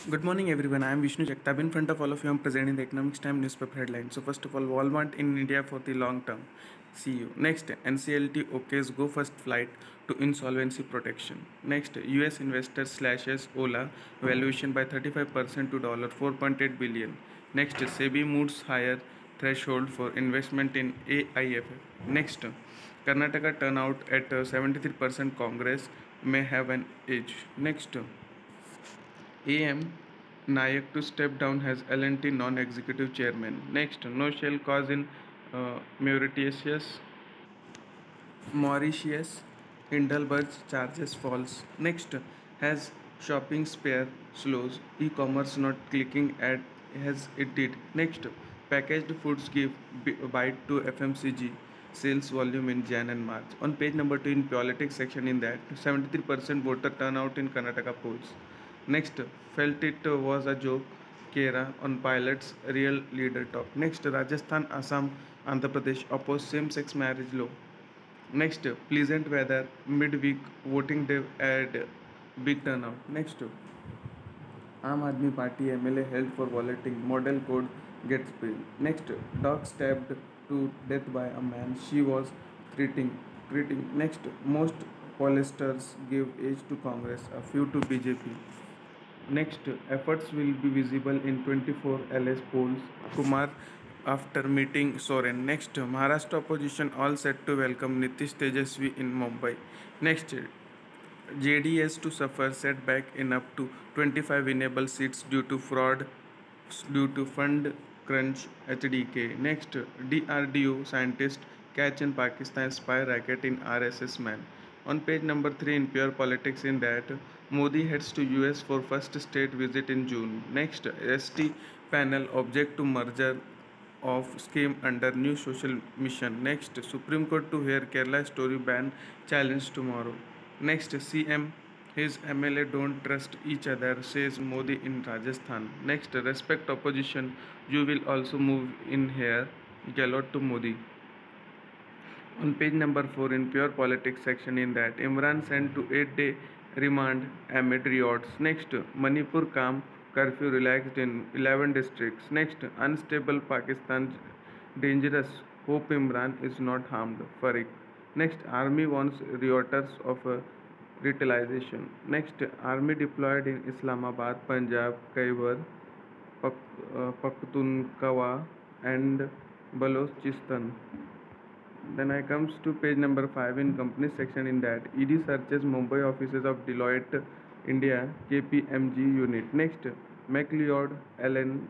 Good morning, everyone. I am Vishnu Jagtap. In front of all of you, I am presenting the Economics Time newspaper headlines. So, first of all, Walmart in India for the long term. See you. Next, NCLT OK's go first flight to insolvency protection. Next, US investor slashes Ola valuation by 35% to $4.8 billion. Next, SEBI moves higher threshold for investment in AIFF. Next, Karnataka turnout at 73% Congress may have an edge. Next, AM Nayak to step down as L&T non-executive chairman. Next, no shell cause in Mauritius, Hindelburg's charges falls. Next, has shopping spare slows, e-commerce not clicking at as it did. Next, packaged foods give bite to FMCG sales volume in Jan and March. On page number 2 in politics section in that 73% voter turnout in Karnataka polls. Next, felt it was a joke. Kera on pilots real leader talk. Next, Rajasthan, Assam, Andhra Pradesh oppose same-sex marriage law. Next, pleasant weather, midweek, voting day at big turnout. Next, Aam Aadmi Party MLA held for violating model code gets bail. Next, dog stabbed to death by a man she was treating. Next, most pollsters give age to Congress, a few to BJP. Next, efforts will be visible in 24 LS polls. Kumar after meeting Soren. Next, Maharashtra opposition all set to welcome Nitish Tejasvi in Mumbai. Next, JDS to suffer setback in up to 25 winnable seats due to fraud due to fund crunch HDK. Next, DRDO scientist catch in Pakistan spy racket in RSS man. On page number 3 in pure politics in that Modi heads to US for first state visit in June. Next, ST panel object to merger of scheme under new social mission. Next, Supreme Court to hear Kerala story ban challenge tomorrow. Next, CM his MLA don't trust each other, says Modi in Rajasthan. Next, respect opposition. You will also move in here. Gehlot to Modi. On page number 4 in pure politics section in that Imran sent to 8-day remand amid riots. Next, Manipur calm curfew relaxed in 11 districts. Next, unstable Pakistan dangerous. Hope Imran is not harmed. Farik. Next, army warns rioters of retaliation. Next, army deployed in Islamabad, Punjab, Khyber, Pakhtunkhwa, and Balochistan. Then I comes to page number 5 in company section in that ED searches Mumbai offices of Deloitte India KPMG unit. Next, McLeod LN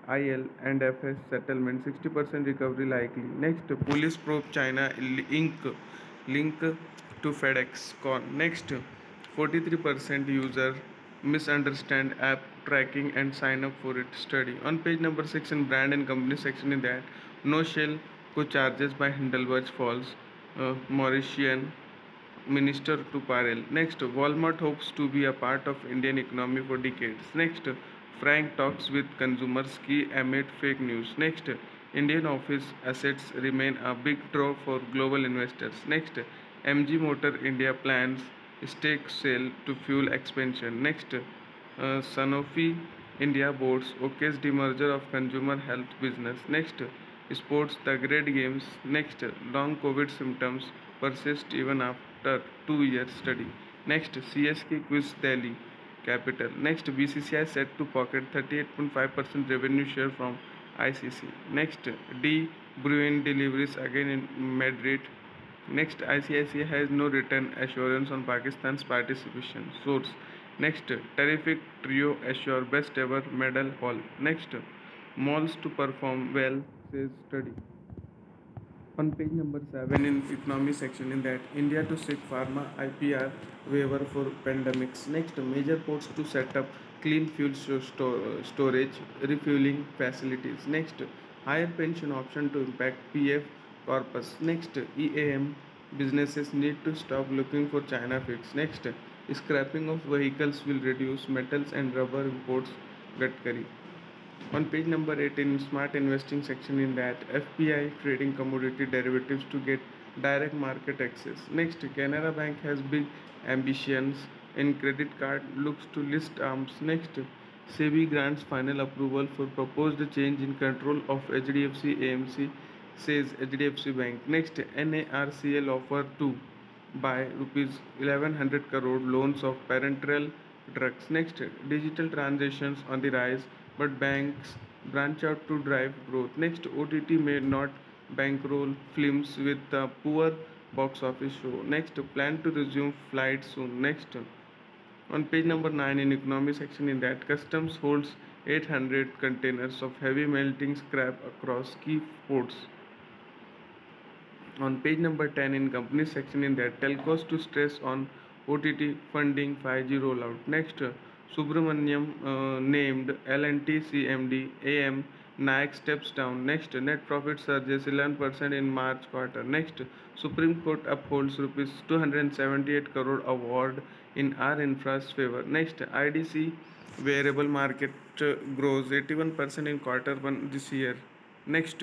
IL and FS settlement 60% recovery likely. Next, police probe China link to FedEx con. Next, 43% user misunderstand app tracking and sign up for it study. On page number 6 in brand and company section in that no shell co charges by Hindelburg falls Mauritian minister to Parel. Next, Walmart hopes to be a part of Indian economy for decades. Next, Frank talks with consumers key amid fake news. Next, Indian office assets remain a big draw for global investors. Next, MG Motor India plans stake sale to fuel expansion. Next, Sanofi India boards OK's demerger of consumer health business. Next, sports the great games. Next, long COVID symptoms persist even after 2 year study. Next, CSK quiz Delhi capital. Next, BCCI set to pocket 38.5% revenue share from ICC. Next, D Bruin deliveries again in Madrid. Next, ICICI has no return assurance on Pakistan's participation. Source. Next, terrific trio assure best ever medal haul. Next, malls to perform well, says study. On page number 7 in economy section in that India to seek pharma IPR waiver for pandemics. Next, major ports to set up clean fuel storage refueling facilities. Next, higher pension option to impact PF corpus. Next, EAM businesses need to stop looking for China fix. Next, scrapping of vehicles will reduce metals and rubber imports. Gadkari. On page number 8 in smart investing section in that FPI trading commodity derivatives to get direct market access. Next, Canara Bank has big ambitions in credit card looks to list arms. Next, SEBI grants final approval for proposed change in control of HDFC AMC, says HDFC Bank. Next, NARCL offer to buy rupees 1100 crore loans of parenteral drugs. Next, digital transactions on the rise, but banks branch out to drive growth. Next, OTT may not bankroll films with a poor box office show. Next, plan to resume flights soon. Next, on page number 9 in economy section, in that customs holds 800 containers of heavy melting scrap across key ports. On page number 10 in company section, in that telcos to stress on OTT funding 5G rollout. Next, Subramaniam named L&T CMD, AM Nayak steps down. Next, net profit surges 11% in March quarter. Next, Supreme Court upholds rupees 278 crore award in R Infra's favor. Next, IDC variable market grows 81% in quarter 1 this year. Next,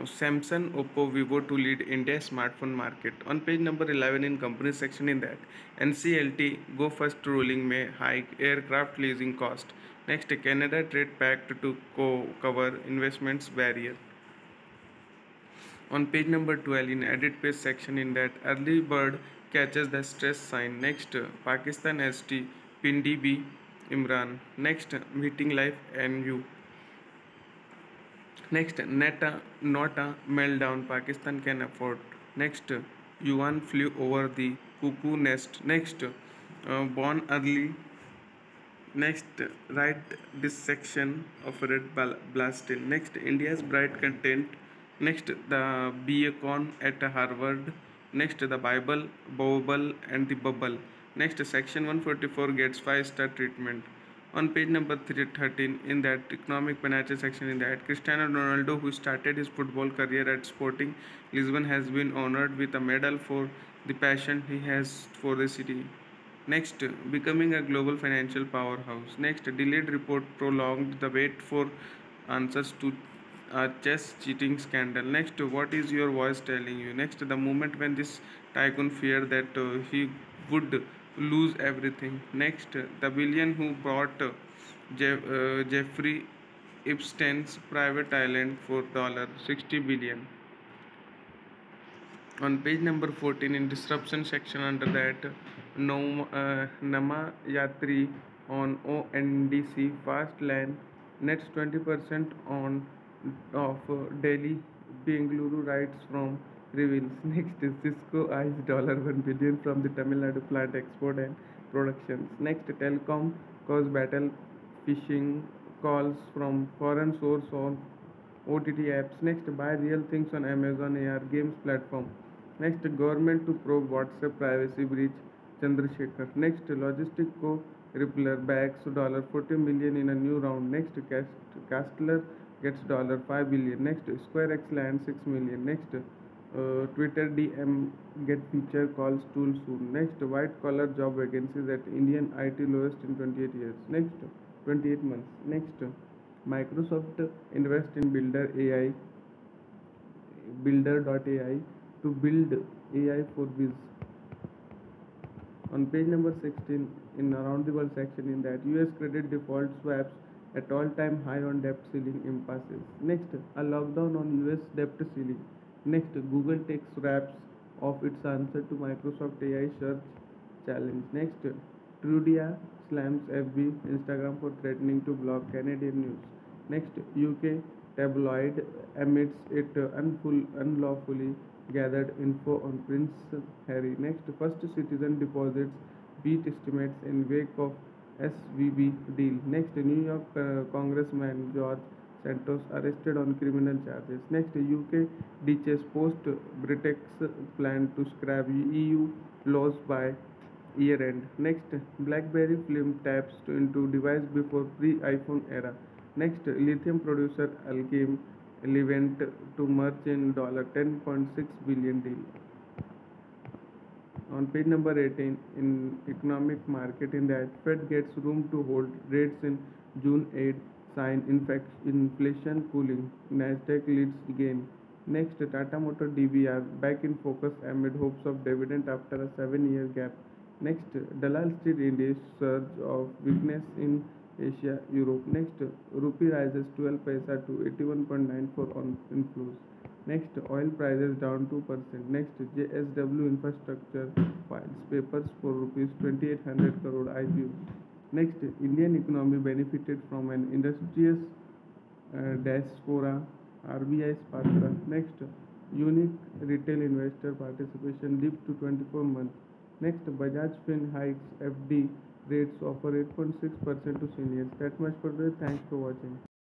Samsung, Oppo, Vivo to lead India smartphone market. On page number 11 in company section, in that NCLT go first ruling may hike aircraft leasing cost. Next, Canada trade pact to cover investments barrier. On page number 12 in edit page section, in that early bird catches the stress sign. Next, Pakistan ST PNDB Imran. Next, meeting life NU. Next, Neta, not a meltdown Pakistan can afford. Next, Yuan flew over the cuckoo nest. Next, born early. Next, right dissection of red blastin. Next, India's bright content. Next, the Beacon at Harvard. Next, the Bible, Bobble, and the Bubble. Next, section 144 gets 5-star treatment. On page number 13 in that economic financial section, in that Cristiano Ronaldo, who started his football career at Sporting Lisbon, has been honored with a medal for the passion he has for the city. Next, becoming a global financial powerhouse. Next, delayed report prolonged the wait for answers to a chess cheating scandal. Next, what is your voice telling you? Next, the moment when this tycoon feared that he would lose everything. Next, the billion who bought Jeffrey Epstein's private island for $60 billion. On page number 14 in disruption section, under that Nama Yatri on ONDC fast lane nets 20% on of Delhi Bengaluru rights from reveals. Next, Cisco eyes $1 billion from the Tamil Nadu plant export and productions. Next, Telecom cause battle phishing calls from foreign source on OTT apps. Next, buy real things on Amazon AR games platform. Next, government to probe WhatsApp privacy breach. Chandrasekhar. Next, logistic co Rippler bags $40 million in a new round. Next, Castler gets $5 billion. Next, SquareX land 6 million. Next, Twitter DM get feature calls tool soon. Next, white collar job vacancies at Indian IT lowest in 28 years. Next, 28 months. Next, Microsoft invest in Builder.ai to build AI for biz. On page number 16 in around the world section, in that US credit default swaps at all-time high on debt ceiling impasses. Next, a lockdown on US debt ceiling. Next, Google takes wraps of its answer to Microsoft AI search challenge. Next, Trudeau slams FB Instagram for threatening to block Canadian news. Next, UK tabloid admits it unlawfully gathered info on Prince Harry. Next, First Citizen deposits beat estimates in wake of SVB deal. Next, New York Congressman George Santos arrested on criminal charges. Next, UK ditches post Brexit plan to scrap EU laws by year end. Next, BlackBerry film taps into device before pre-iPhone era. Next, lithium producer Alkane Levant to merge in $10.6 billion deal. On page number 18 in economic market, in that Fed gets room to hold rates in June 8, sign inflation cooling. Nasdaq leads gain. Next, Tata Motor DBR back in focus amid hopes of dividend after a 7-year gap. Next, Dalal Street Index surge of weakness in Asia, Europe. Next, rupee rises 12 paisa to 81.94 on inflows. Next, oil prices down 2%. Next, JSW Infrastructure files papers for rupees 2800 crore IPO. Next, Indian economy benefited from an industrious diaspora, RBI's Patra. Next, unique retail investor participation dipped to 24 months. Next, Bajaj Fin hikes FD rates offer 8.6% to seniors. That much for the. Thanks for watching.